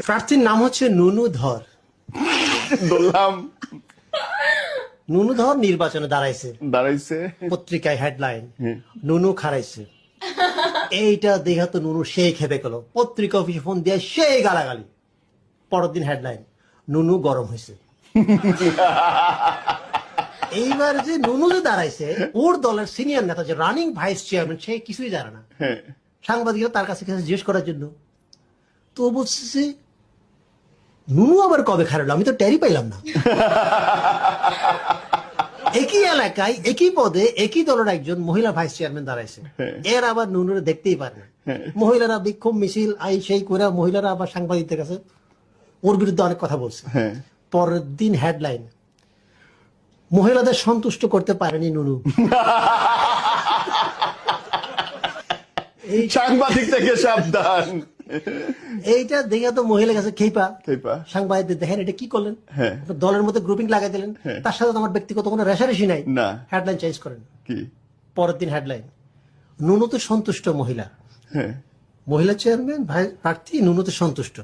প্রার্থীর নাম হচ্ছে নুনু ধর। বললাম নুনু ধর নির্বাচনে দাঁড়াইছে, পত্রিকায় হেডলাইন নুনু খারাইছে। এইটা দেখা তো নুনু সেই খেপে গেল, পত্রিকা অফিসে ফোন দিয়ে সেই গালাগালি। পরের দিন হেডলাইন নুনু গরম হয়েছে। এইবার যে নুনু যে দাঁড়াইছে, ওর দলের সিনিয়র নেতা যে রানিং ভাইস চেয়ারম্যান, সে কিছুই জানে না। সাংবাদিকরা তার কাছে জিজ্ঞেস করার জন্য, তো বলছে নুনু আবার কবে খারালো, আমি তো টেরই পাইলাম না। একই এলাকায় একই পদে একই দলের একজন মহিলা ভাইস চেয়ারম্যান দাঁড়াইছে, এর আবার নুনুরে দেখতেই পারে না। মহিলারা বিক্ষোভ মিছিল আই সেই করে মহিলারা আবার সাংবাদিকদের কাছে ওর বিরুদ্ধে অনেক কথা বলছে। পরের দিন হেডলাইন মহিলাদের সন্তুষ্ট করতে পারেনি নুনু। সাংবাদিক থেকে সাবধান। এইটা দেখে তো মহিলার কাছে খেপা। সাংবাদিকদের দেখেন এটা কি করলেন, দলের মধ্যে গ্রুপিং লাগাই দিলেন, তার সাথে আমার ব্যক্তিগত কোনো রেশারেশি নাই। হেডলাইন চেঞ্জ করেন। পরের দিন হেডলাইন নুনুতে সন্তুষ্ট মহিলা, মহিলা চেয়ারম্যান প্রার্থী নুনুতে সন্তুষ্ট।